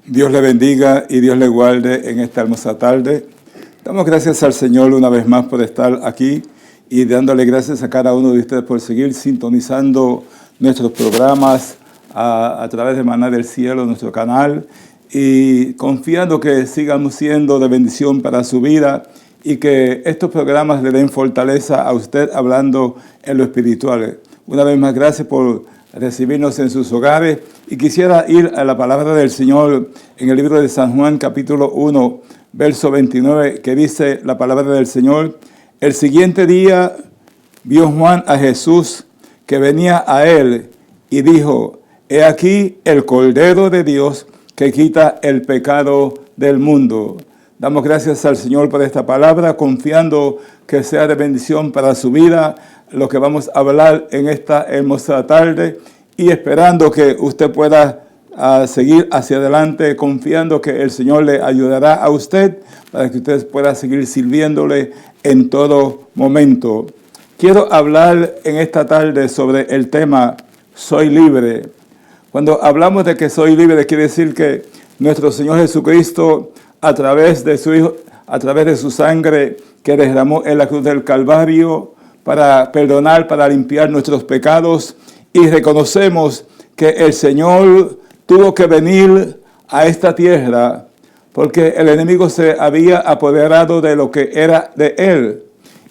Dios le bendiga y Dios le guarde en esta hermosa tarde. Damos gracias al Señor una vez más por estar aquí y dándole gracias a cada uno de ustedes por seguir sintonizando nuestros programas a través de Maná del Cielo, nuestro canal, y confiando que sigamos siendo de bendición para su vida y que estos programas le den fortaleza a usted hablando en lo espiritual. Una vez más, gracias por recibirnos en sus hogares. Y quisiera ir a la palabra del Señor en el libro de San Juan, capítulo 1, verso 29, que dice la palabra del Señor: el siguiente día vio Juan a Jesús que venía a él y dijo: he aquí el Cordero de Dios que quita el pecado del mundo. Damos gracias al Señor por esta palabra, confiando que sea de bendición para su vida lo que vamos a hablar en esta hermosa tarde, y esperando que usted pueda seguir hacia adelante, confiando que el Señor le ayudará a usted para que usted pueda seguir sirviéndole en todo momento. Quiero hablar en esta tarde sobre el tema Soy libre. Cuando hablamos de que soy libre, quiere decir que nuestro Señor Jesucristo, a través de su Hijo, a través de su sangre que derramó en la cruz del Calvario para perdonar, para limpiar nuestros pecados, y reconocemos que el Señor tuvo que venir a esta tierra porque el enemigo se había apoderado de lo que era de él.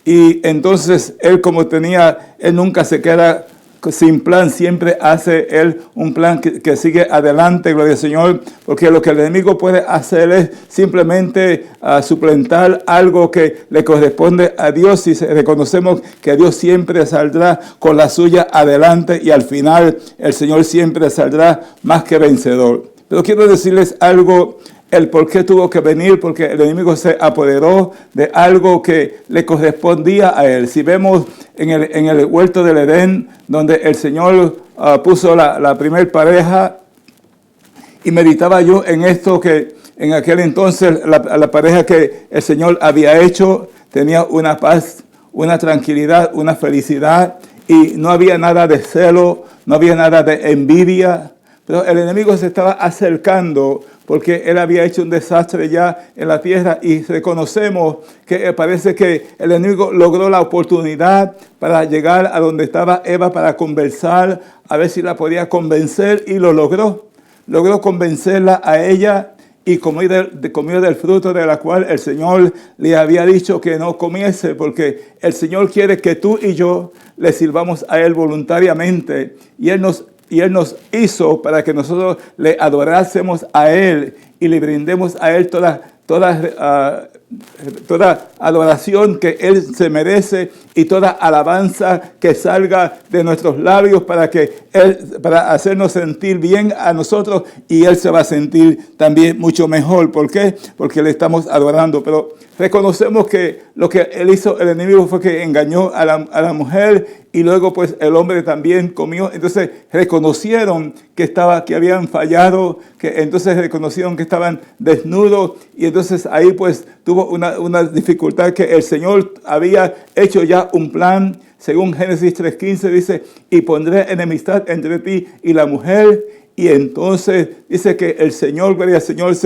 Y entonces él, como él nunca se queda sin plan, siempre hace él un plan que sigue adelante, gloria al Señor, porque lo que el enemigo puede hacer es simplemente suplantar algo que le corresponde a Dios, y reconocemos que Dios siempre saldrá con la suya adelante, y al final el Señor siempre saldrá más que vencedor. Pero quiero decirles algo, el por qué tuvo que venir: porque el enemigo se apoderó de algo que le correspondía a él. Si vemos en el huerto del Edén, donde el Señor puso la primer pareja, y meditaba yo en esto, que en aquel entonces la pareja que el Señor había hecho tenía una paz, una tranquilidad, una felicidad, y no había nada de celo, no había nada de envidia. Pero el enemigo se estaba acercando porque él había hecho un desastre ya en la tierra, y reconocemos que parece que el enemigo logró la oportunidad para llegar a donde estaba Eva para conversar, a ver si la podía convencer, y lo logró. Logró convencerla a ella, y comió del fruto de la cual el Señor le había dicho que no comiese, porque el Señor quiere que tú y yo le sirvamos a Él voluntariamente, y Él nos hizo para que nosotros le adorásemos a Él y le brindemos a Él toda adoración que Él se merece, y toda alabanza que salga de nuestros labios para hacernos sentir bien a nosotros, y Él se va a sentir también mucho mejor. ¿Por qué? Porque le estamos adorando. Pero reconocemos que lo que él hizo, el enemigo, fue que engañó a la mujer, y luego pues el hombre también comió. Entonces reconocieron que habían fallado, que entonces reconocieron que estaban desnudos, y entonces ahí pues tuvo una dificultad, que el Señor había hecho ya un plan. Según Génesis 3:15 dice: y pondré enemistad entre ti y la mujer. Y entonces dice que el Señor, gloria al Señor,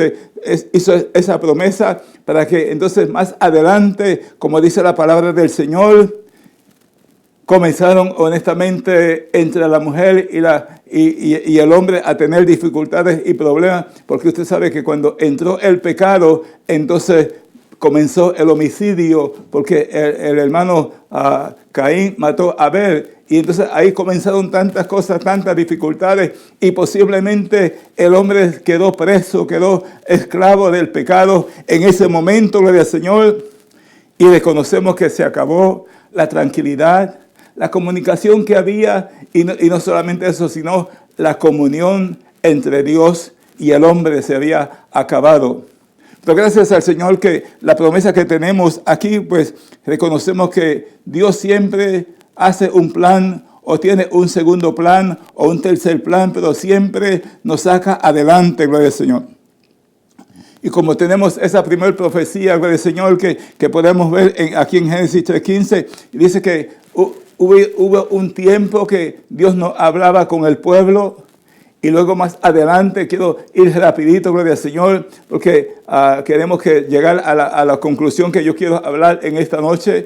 hizo esa promesa para que entonces más adelante, como dice la palabra del Señor, comenzaron honestamente entre la mujer y el hombre a tener dificultades y problemas, porque usted sabe que cuando entró el pecado, entonces comenzó el homicidio, porque el hermano Caín mató a Abel. Y entonces ahí comenzaron tantas cosas, tantas dificultades, y posiblemente el hombre quedó preso, quedó esclavo del pecado en ese momento, gloria al Señor. Y reconocemos que se acabó la tranquilidad, la comunicación que había, y no solamente eso, sino la comunión entre Dios y el hombre se había acabado. Pero gracias al Señor que la promesa que tenemos aquí, pues reconocemos que Dios siempre hace un plan, o tiene un segundo plan, o un tercer plan, pero siempre nos saca adelante, gloria al Señor. Y como tenemos esa primera profecía, gloria al Señor, que podemos ver aquí en Génesis 3:15, dice que hubo un tiempo que Dios no hablaba con el pueblo, Y luego más adelante, quiero ir rapidito, gloria al Señor, porque queremos llegar a la conclusión que yo quiero hablar en esta noche.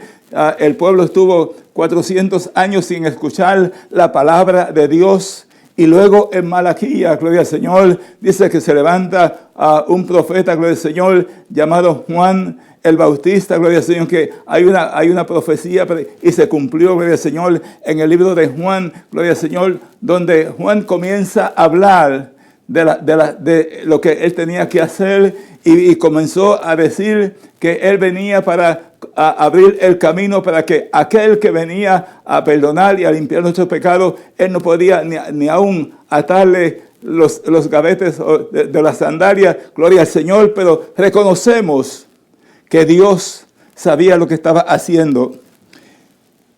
El pueblo estuvo 400 años sin escuchar la palabra de Dios. Y luego en Malaquías, gloria al Señor, dice que se levanta un profeta, gloria al Señor, llamado Juan el Bautista, gloria al Señor, que hay una profecía y se cumplió, gloria al Señor, en el libro de Juan, gloria al Señor, donde Juan comienza a hablar de lo que él tenía que hacer y comenzó a decir que él venía para abrir el camino para que aquel que venía a perdonar y a limpiar nuestros pecados, él no podía ni aún atarle los gavetes de las sandalias, gloria al Señor, pero reconocemos que Dios sabía lo que estaba haciendo.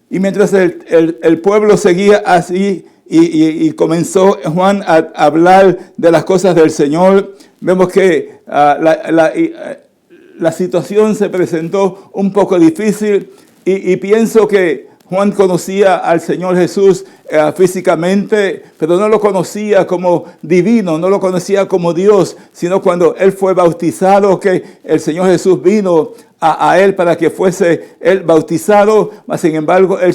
Y mientras el pueblo seguía así y comenzó Juan a hablar de las cosas del Señor, vemos que la situación se presentó un poco difícil y pienso que Juan conocía al Señor Jesús físicamente, pero no lo conocía como divino, no lo conocía como Dios, sino cuando él fue bautizado, que el Señor Jesús vino a él para que fuese él bautizado. Mas sin embargo, el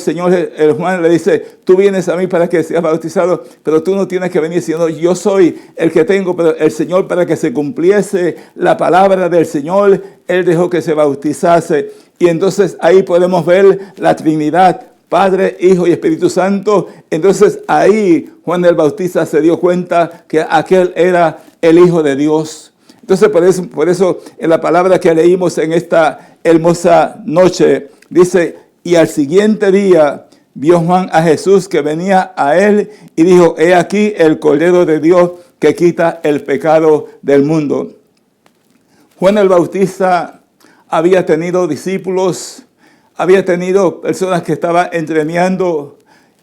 Juan le dice, tú vienes a mí para que seas bautizado, pero tú no tienes que venir, sino yo soy el que tengo. Pero el Señor, para que se cumpliese la palabra del Señor, él dejó que se bautizase. Y entonces ahí podemos ver la Trinidad, Padre, Hijo y Espíritu Santo. Entonces ahí Juan el Bautista se dio cuenta que aquel era el Hijo de Dios. Entonces por eso en la palabra que leímos en esta hermosa noche, dice, y al siguiente día vio Juan a Jesús que venía a él y dijo, he aquí el Cordero de Dios que quita el pecado del mundo. Juan el Bautista había tenido discípulos, había tenido personas que estaban entrenando,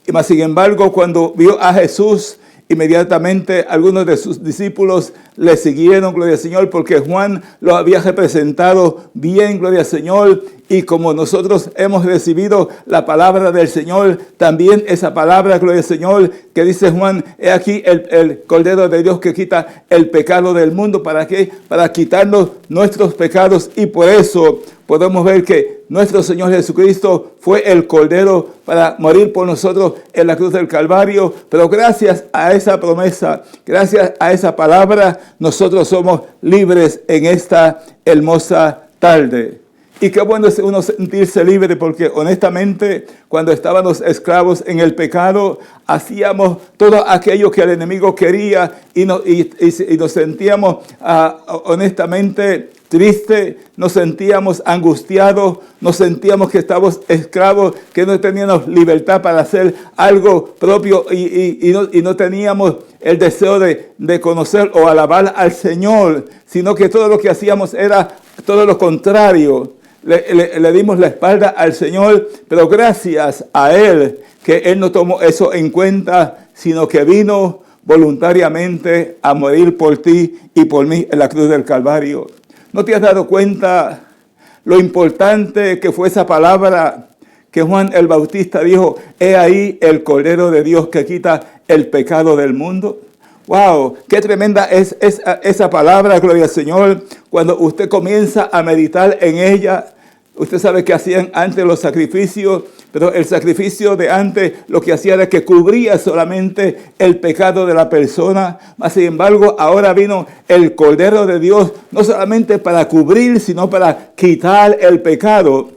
y más sin embargo, cuando vio a Jesús, inmediatamente algunos de sus discípulos le siguieron, gloria al Señor, porque Juan lo había representado bien, gloria al Señor. Y como nosotros hemos recibido la palabra del Señor, también esa palabra, gloria al Señor, que dice Juan, he aquí el Cordero de Dios que quita el pecado del mundo. ¿Para qué? Para quitarnos nuestros pecados. Y por eso podemos ver que nuestro Señor Jesucristo fue el Cordero para morir por nosotros en la cruz del Calvario. Pero gracias a esa promesa, gracias a esa palabra, nosotros somos libres en esta hermosa tarde. Y qué bueno es uno sentirse libre, porque honestamente cuando estábamos esclavos en el pecado, hacíamos todo aquello que el enemigo quería y nos sentíamos honestamente tristes, nos sentíamos angustiados, nos sentíamos que estábamos esclavos, que no teníamos libertad para hacer algo propio y no teníamos el deseo de conocer o alabar al Señor, sino que todo lo que hacíamos era todo lo contrario. Le dimos la espalda al Señor, pero gracias a Él, que Él no tomó eso en cuenta, sino que vino voluntariamente a morir por ti y por mí en la cruz del Calvario. ¿No te has dado cuenta lo importante que fue esa palabra que Juan el Bautista dijo? He ahí el Cordero de Dios que quita el pecado del mundo. ¡Wow! ¡Qué tremenda es esa palabra, gloria al Señor! Cuando usted comienza a meditar en ella, usted sabe que hacían antes los sacrificios, pero el sacrificio de antes lo que hacía era que cubría solamente el pecado de la persona. Mas, sin embargo, ahora vino el Cordero de Dios, no solamente para cubrir, sino para quitar el pecado.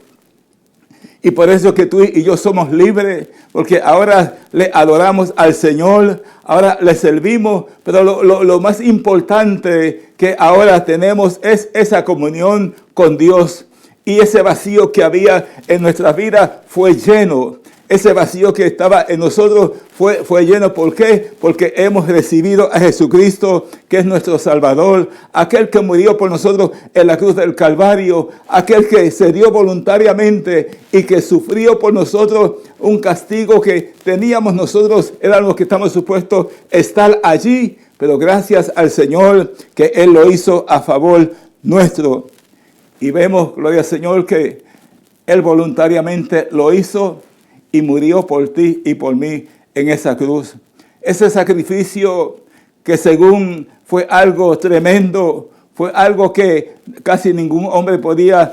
Y por eso que tú y yo somos libres, porque ahora le adoramos al Señor, ahora le servimos, pero lo más importante que ahora tenemos es esa comunión con Dios. Y ese vacío que había en nuestra vida fue lleno. Ese vacío que estaba en nosotros fue lleno. ¿Por qué? Porque hemos recibido a Jesucristo, que es nuestro Salvador, aquel que murió por nosotros en la cruz del Calvario, aquel que se dio voluntariamente y que sufrió por nosotros un castigo que teníamos nosotros, éramos los que estamos supuestos estar allí, pero gracias al Señor que Él lo hizo a favor nuestro. Y vemos, gloria al Señor, que Él voluntariamente lo hizo y murió por ti y por mí en esa cruz. Ese sacrificio que según fue algo tremendo, fue algo que casi ningún hombre podía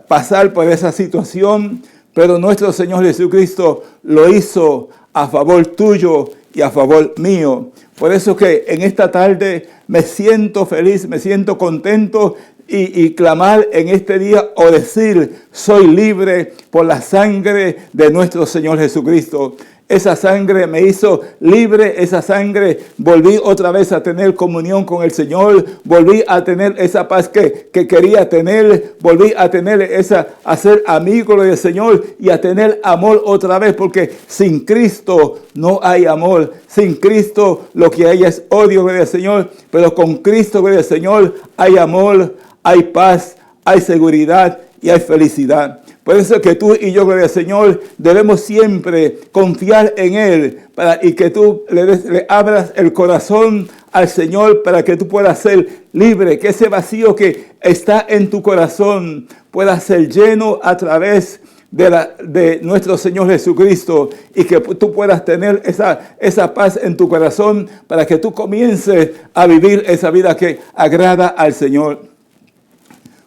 pasar por esa situación, pero nuestro Señor Jesucristo lo hizo a favor tuyo y a favor mío. Por eso que en esta tarde me siento feliz, me siento contento y clamar en este día o decir, soy libre por la sangre de nuestro Señor Jesucristo. Esa sangre me hizo libre, esa sangre volví otra vez a tener comunión con el Señor, volví a tener esa paz que quería tener, volví a tener a ser amigo del Señor y a tener amor otra vez, porque sin Cristo no hay amor, sin Cristo lo que hay es odio, gloria al Señor, pero con Cristo, gloria al Señor, hay amor, hay paz, hay seguridad y hay felicidad. Por eso que tú y yo, gloria al Señor, debemos siempre confiar en Él y que tú le abras el corazón al Señor para que tú puedas ser libre, que ese vacío que está en tu corazón pueda ser lleno a través de nuestro Señor Jesucristo y que tú puedas tener esa paz en tu corazón para que tú comiences a vivir esa vida que agrada al Señor.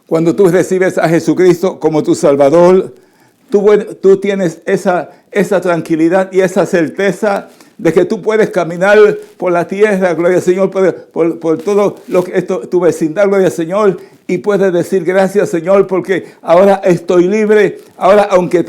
Cuando tú recibes a Jesucristo como tu Salvador, tú tienes esa tranquilidad y esa certeza de que tú puedes caminar por la tierra, gloria al Señor, por todo lo que tu vecindad, gloria al Señor, y puedes decir gracias, Señor, porque ahora estoy libre. Ahora, aunque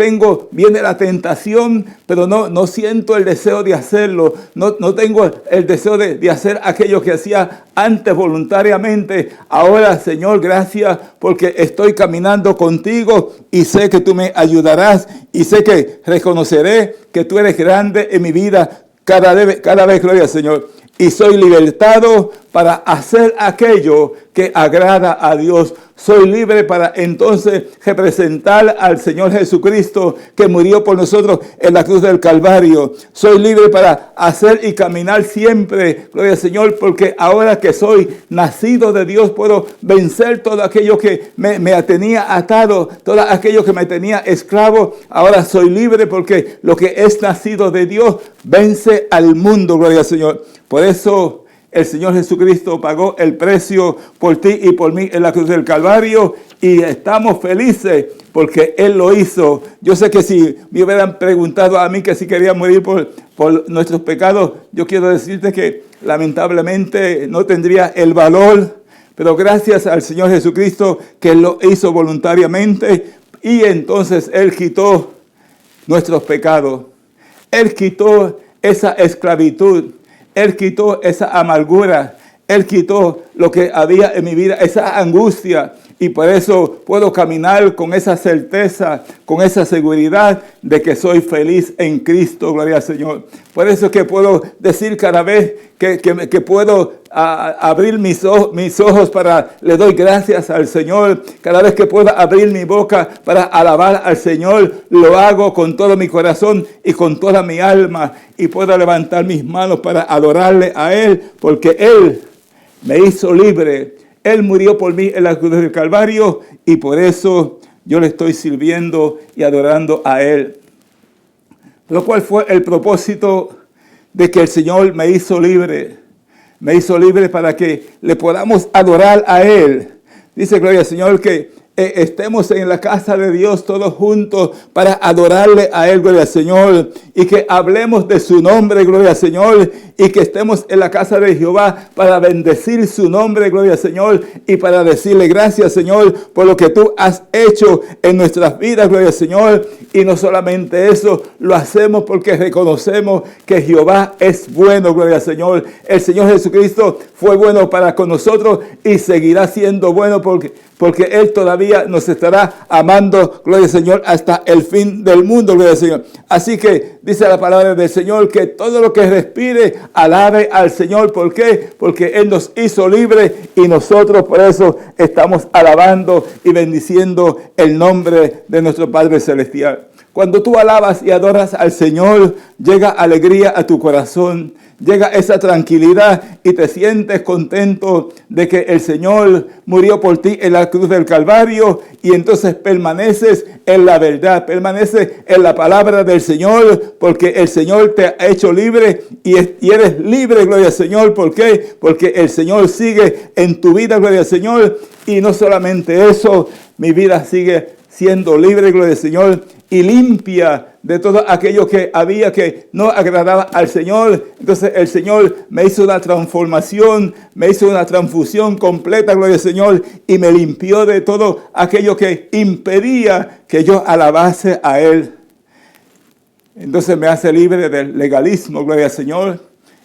viene la tentación, pero no siento el deseo de hacerlo. No tengo el deseo de hacer aquello que hacía antes voluntariamente. Ahora, Señor, gracias porque estoy caminando contigo y sé que tú me ayudarás y sé que reconoceré que tú eres grande en mi vida cada vez, gloria al Señor. Y soy libertado para hacer aquello que agrada a Dios. Soy libre para entonces representar al Señor Jesucristo que murió por nosotros en la cruz del Calvario. Soy libre para hacer y caminar siempre, gloria al Señor, porque ahora que soy nacido de Dios puedo vencer todo aquello que me tenía atado, todo aquello que me tenía esclavo. Ahora soy libre porque lo que es nacido de Dios vence al mundo, gloria al Señor. Por eso el Señor Jesucristo pagó el precio por ti y por mí en la cruz del Calvario y estamos felices porque Él lo hizo. Yo sé que si me hubieran preguntado a mí que si quería morir por nuestros pecados, yo quiero decirte que lamentablemente no tendría el valor, pero gracias al Señor Jesucristo que Él lo hizo voluntariamente y entonces Él quitó nuestros pecados. Él quitó esa esclavitud. Él quitó esa amargura, Él quitó lo que había en mi vida, esa angustia. Y por eso puedo caminar con esa certeza, con esa seguridad de que soy feliz en Cristo, gloria al Señor. Por eso que puedo decir cada vez que puedo abrir mis ojos le doy gracias al Señor. Cada vez que puedo abrir mi boca para alabar al Señor, lo hago con todo mi corazón y con toda mi alma. Y puedo levantar mis manos para adorarle a Él, porque Él me hizo libre. Él murió por mí en la cruz del Calvario y por eso yo le estoy sirviendo y adorando a Él. Lo cual fue el propósito de que el Señor me hizo libre. Me hizo libre para que le podamos adorar a Él. Dice, gloria al Señor, que estemos en la casa de Dios todos juntos para adorarle a Él, gloria al Señor, y que hablemos de su nombre, gloria al Señor, y que estemos en la casa de Jehová para bendecir su nombre, gloria al Señor, y para decirle gracias, Señor, por lo que tú has hecho en nuestras vidas, gloria al Señor. Y no solamente eso, lo hacemos porque reconocemos que Jehová es bueno, gloria al Señor. El Señor Jesucristo fue bueno para con nosotros y seguirá siendo bueno porque Él todavía nos estará amando, gloria al Señor, hasta el fin del mundo, gloria al Señor. Así que dice la palabra del Señor que todo lo que respire, alabe al Señor. ¿Por qué? Porque Él nos hizo libres y nosotros por eso estamos alabando y bendiciendo el nombre de nuestro Padre Celestial. Cuando tú alabas y adoras al Señor, llega alegría a tu corazón, llega esa tranquilidad y te sientes contento de que el Señor murió por ti en la cruz del Calvario y entonces permaneces en la verdad, permaneces en la palabra del Señor porque el Señor te ha hecho libre y eres libre, gloria al Señor. ¿Por qué? Porque el Señor sigue en tu vida, gloria al Señor. Y no solamente eso, mi vida sigue siendo libre, gloria al Señor, y limpia de todo aquello que había que no agradaba al Señor. Entonces el Señor me hizo una transformación, me hizo una transfusión completa, gloria al Señor, y me limpió de todo aquello que impedía que yo alabase a Él. Entonces me hace libre del legalismo, gloria al Señor,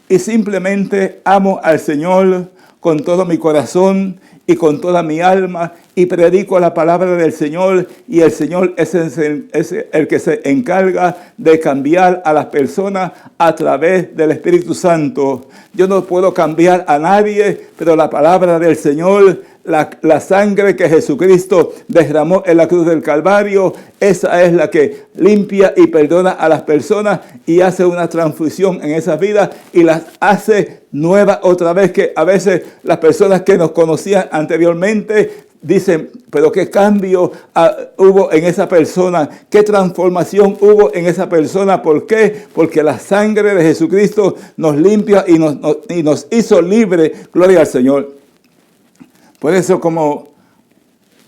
y simplemente amo al Señor con todo mi corazón y con toda mi alma, y predico la palabra del Señor, y el Señor es el que se encarga de cambiar a las personas a través del Espíritu Santo. Yo no puedo cambiar a nadie, pero la palabra del Señor, la sangre que Jesucristo derramó en la cruz del Calvario, esa es la que limpia y perdona a las personas y hace una transfusión en esas vidas y las hace nuevas otra vez, que a veces las personas que nos conocían anteriormente dicen, pero qué cambio hubo en esa persona, qué transformación hubo en esa persona. ¿Por qué? Porque la sangre de Jesucristo nos limpia y nos hizo libres. Gloria al Señor. Por eso, como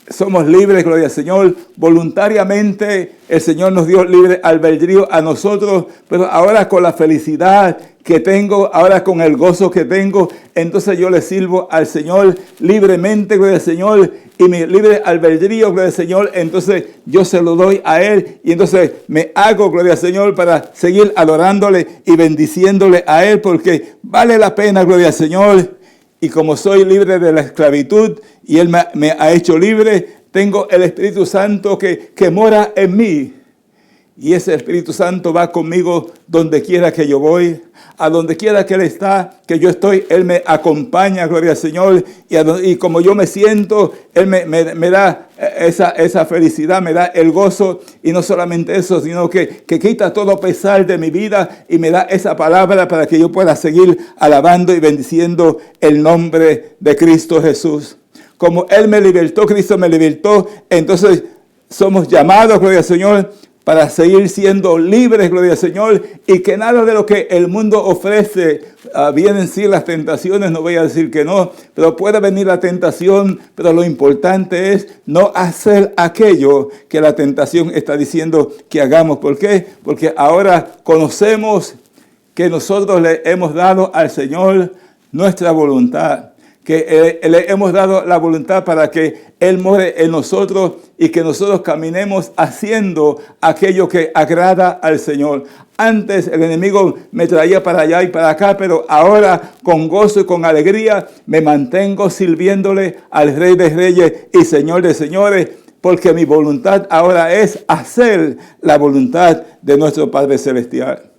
somos libres, gloria al Señor, voluntariamente el Señor nos dio libre albedrío a nosotros, pero ahora con la felicidad que tengo, ahora con el gozo que tengo, entonces yo le sirvo al Señor libremente, gloria al Señor, y mi libre albedrío, gloria al Señor, entonces yo se lo doy a Él, y entonces me hago, gloria al Señor, para seguir adorándole y bendiciéndole a Él, porque vale la pena, gloria al Señor. Y como soy libre de la esclavitud y Él me ha hecho libre, tengo el Espíritu Santo que mora en mí. Y ese Espíritu Santo va conmigo donde quiera que yo voy, a donde quiera que Él está, que yo estoy, Él me acompaña, gloria al Señor. Y como yo me siento, Él me da esa felicidad, me da el gozo. Y no solamente eso, sino que quita todo pesar de mi vida y me da esa palabra para que yo pueda seguir alabando y bendiciendo el nombre de Cristo Jesús. Como Él me libertó, Cristo me libertó, entonces somos llamados, gloria al Señor, para seguir siendo libres, gloria al Señor, y que nada de lo que el mundo ofrece, vienen sí las tentaciones, no voy a decir que no, pero puede venir la tentación, pero lo importante es no hacer aquello que la tentación está diciendo que hagamos. ¿Por qué? Porque ahora conocemos que nosotros le hemos dado al Señor nuestra voluntad, que le hemos dado la voluntad para que Él more en nosotros y que nosotros caminemos haciendo aquello que agrada al Señor. Antes el enemigo me traía para allá y para acá, pero ahora con gozo y con alegría me mantengo sirviéndole al Rey de Reyes y Señor de Señores, porque mi voluntad ahora es hacer la voluntad de nuestro Padre Celestial.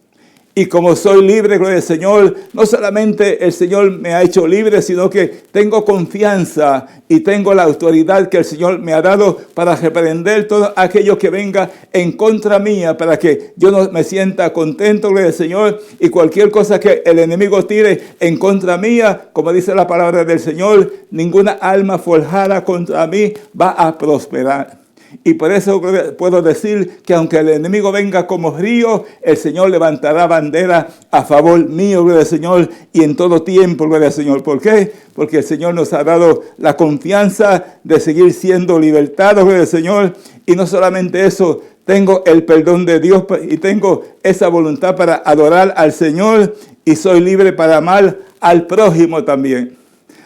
Y como soy libre, gloria al Señor, no solamente el Señor me ha hecho libre, sino que tengo confianza y tengo la autoridad que el Señor me ha dado para reprender todo aquello que venga en contra mía, para que yo no me sienta contento, gloria al Señor, y cualquier cosa que el enemigo tire en contra mía, como dice la palabra del Señor, ninguna alma forjada contra mí va a prosperar. Y por eso puedo decir que aunque el enemigo venga como río, el Señor levantará bandera a favor mío, gloria al Señor, y en todo tiempo, gloria al Señor. ¿Por qué? Porque el Señor nos ha dado la confianza de seguir siendo libertados, gloria al Señor. Y no solamente eso, tengo el perdón de Dios y tengo esa voluntad para adorar al Señor y soy libre para amar al prójimo también.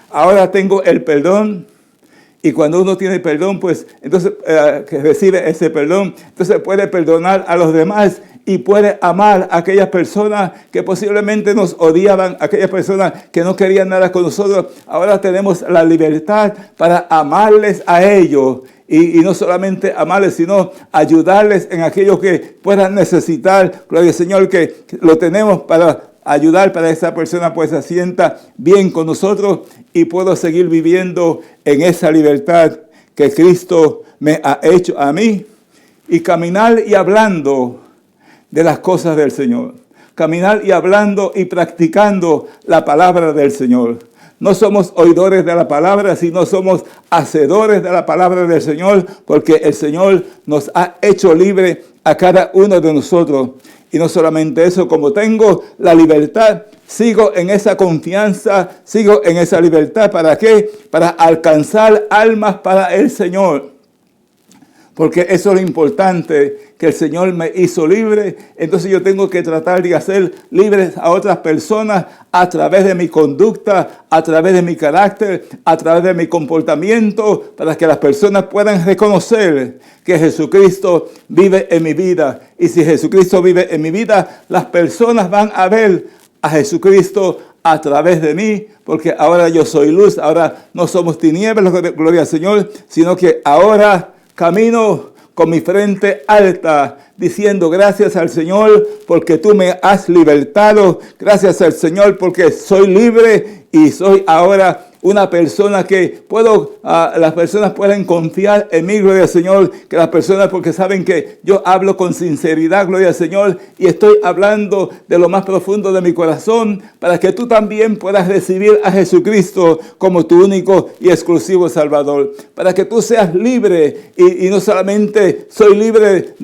Ahora tengo el perdón. Y cuando uno tiene perdón, pues entonces que recibe ese perdón, entonces puede perdonar a los demás y puede amar a aquellas personas que posiblemente nos odiaban, aquellas personas que no querían nada con nosotros. Ahora tenemos la libertad para amarles a ellos y no solamente amarles, sino ayudarles en aquello que puedan necesitar. Gloria al Señor, que lo tenemos para ayudar para que esa persona pues se sienta bien con nosotros y puedo seguir viviendo en esa libertad que Cristo me ha hecho a mí y caminar y hablando de las cosas del Señor. caminar y hablando y practicando la palabra del Señor. No somos oidores de la palabra, sino somos hacedores de la palabra del Señor, porque el Señor nos ha hecho libre a cada uno de nosotros. Y no solamente eso, como tengo la libertad, sigo en esa confianza, sigo en esa libertad. ¿Para qué? Para alcanzar almas para el Señor. Porque eso es lo importante, que el Señor me hizo libre. Entonces yo tengo que tratar de hacer libres a otras personas a través de mi conducta, a través de mi carácter, a través de mi comportamiento, para que las personas puedan reconocer que Jesucristo vive en mi vida. Y si Jesucristo vive en mi vida, las personas van a ver a Jesucristo a través de mí, porque ahora yo soy luz, ahora no somos tinieblas, gloria al Señor, sino que ahora camino con mi frente alta, diciendo gracias al Señor porque tú me has libertado. Gracias al Señor porque soy libre y soy ahora una persona que las personas pueden confiar en mí, gloria al Señor, que las personas, porque saben que yo hablo con sinceridad, gloria al Señor, y estoy hablando de lo más profundo de mi corazón, para que tú también puedas recibir a Jesucristo como tu único y exclusivo Salvador, para que tú seas libre, y no solamente soy libre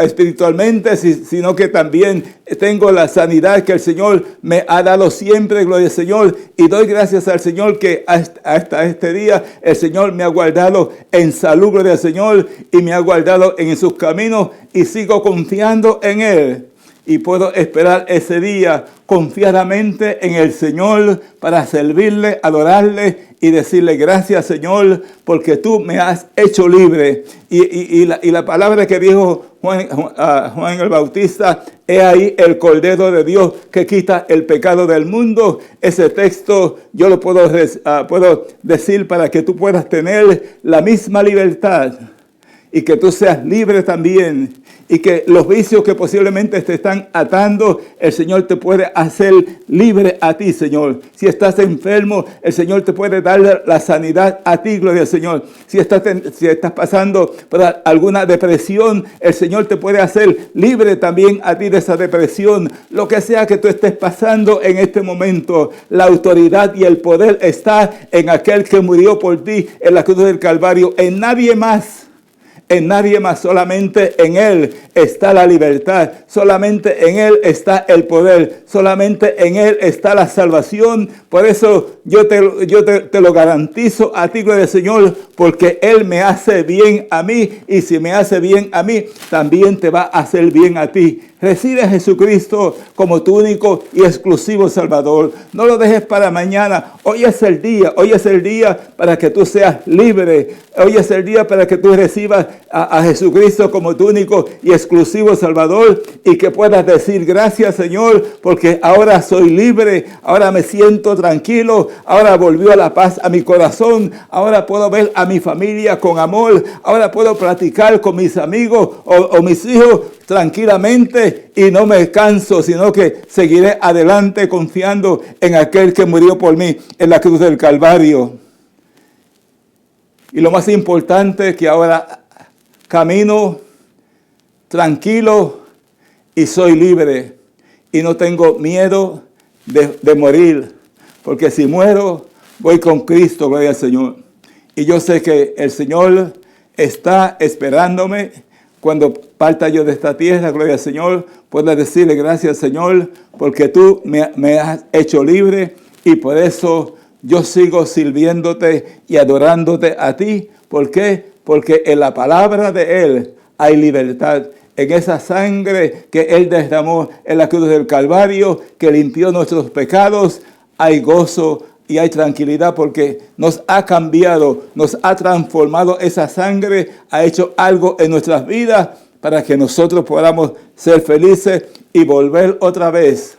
espiritualmente, sino que también tengo la sanidad que el Señor me ha dado siempre, gloria al Señor, y doy gracias al Señor que hasta este día el Señor me ha guardado en salud, gloria al Señor, y me ha guardado en sus caminos, y sigo confiando en Él. Y puedo esperar ese día confiadamente en el Señor para servirle, adorarle y decirle gracias, Señor, porque tú me has hecho libre. Y la palabra que dijo Juan el Bautista, he ahí el Cordero de Dios que quita el pecado del mundo. Ese texto yo lo puedo decir para que tú puedas tener la misma libertad y que tú seas libre también. Y que los vicios que posiblemente te están atando, el Señor te puede hacer libre a ti, Señor. Si estás enfermo, el Señor te puede dar la sanidad a ti, gloria al Señor. Si estás pasando por alguna depresión, el Señor te puede hacer libre también a ti de esa depresión. Lo que sea que tú estés pasando en este momento, la autoridad y el poder está en aquel que murió por ti en la cruz del Calvario, en nadie más. En nadie más, solamente en Él está la libertad, solamente en Él está el poder, solamente en Él está la salvación. Por eso yo te lo garantizo a ti, gloria al Señor, porque Él me hace bien a mí, y si me hace bien a mí, también te va a hacer bien a ti. Recibe a Jesucristo como tu único y exclusivo Salvador. No lo dejes para mañana. Hoy es el día para que tú seas libre. Hoy es el día para que tú recibas a Jesucristo como tu único y exclusivo Salvador, y que puedas decir gracias, Señor, porque ahora soy libre, ahora me siento tranquilo, ahora volvió la paz a mi corazón, ahora puedo ver a mi familia con amor, ahora puedo platicar con mis amigos o mis hijos tranquilamente, y no me canso, sino que seguiré adelante confiando en aquel que murió por mí en la cruz del Calvario. Y lo más importante es que ahora camino tranquilo y soy libre, y no tengo miedo de morir, porque si muero voy con Cristo, gloria al Señor. Y yo sé que el Señor está esperándome. Cuando parta yo de esta tierra, gloria al Señor, puedo decirle gracias, Señor, porque tú me has hecho libre, y por eso yo sigo sirviéndote y adorándote a ti. ¿Por qué? Porque en la palabra de Él hay libertad. En esa sangre que Él derramó en la cruz del Calvario, que limpió nuestros pecados, hay gozo y hay tranquilidad, porque nos ha cambiado, nos ha transformado. Esa sangre ha hecho algo en nuestras vidas para que nosotros podamos ser felices y volver otra vez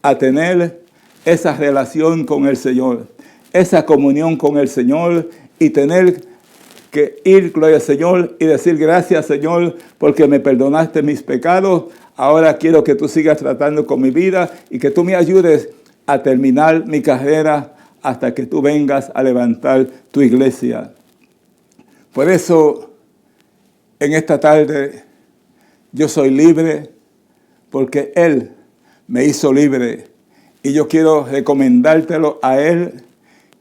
a tener esa relación con el Señor, esa comunión con el Señor, y tener que ir, gloria al Señor, y decir gracias, Señor, porque me perdonaste mis pecados. Ahora quiero que tú sigas tratando con mi vida y que tú me ayudes a terminar mi carrera hasta que tú vengas a levantar tu iglesia. Por eso, en esta tarde, yo soy libre, porque Él me hizo libre. Y yo quiero recomendártelo a Él,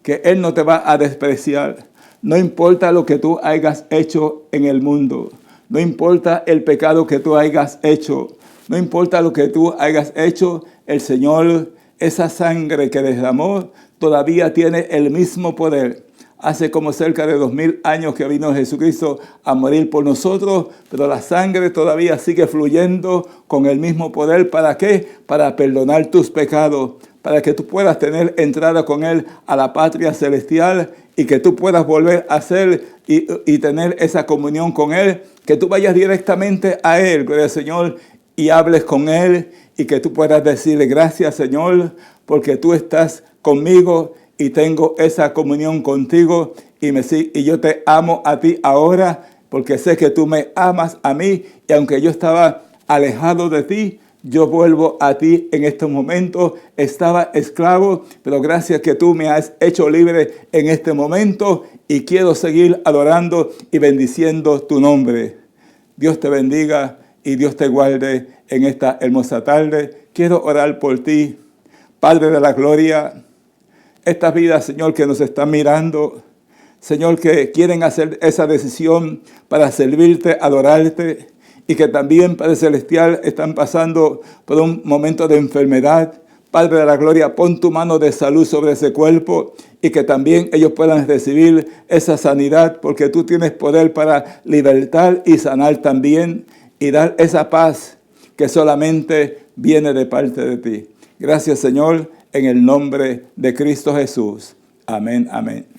que Él no te va a despreciar. No importa lo que tú hayas hecho en el mundo. No importa el pecado que tú hayas hecho. No importa lo que tú hayas hecho, el Señor, esa sangre que derramó, todavía tiene el mismo poder. Hace como cerca de 2000 años que vino Jesucristo a morir por nosotros, pero la sangre todavía sigue fluyendo con el mismo poder. ¿Para qué? Para perdonar tus pecados, para que tú puedas tener entrada con Él a la patria celestial y que tú puedas volver a ser y tener esa comunión con Él, que tú vayas directamente a Él, gloria al Señor, y hables con Él y que tú puedas decirle gracias, Señor, porque tú estás conmigo y tengo esa comunión contigo y yo te amo a ti ahora porque sé que tú me amas a mí y aunque yo estaba alejado de ti, yo vuelvo a ti en estos momentos. Estaba esclavo, pero gracias que tú me has hecho libre en este momento y quiero seguir adorando y bendiciendo tu nombre. Dios te bendiga y Dios te guarde en esta hermosa tarde. Quiero orar por ti, Padre de la gloria. Estas vidas, Señor, que nos están mirando, Señor, que quieren hacer esa decisión para servirte, adorarte, y que también, Padre Celestial, están pasando por un momento de enfermedad. Padre de la gloria, pon tu mano de salud sobre ese cuerpo y que también ellos puedan recibir esa sanidad, porque tú tienes poder para libertar y sanar también y dar esa paz que solamente viene de parte de ti. Gracias, Señor, en el nombre de Cristo Jesús. Amén, amén.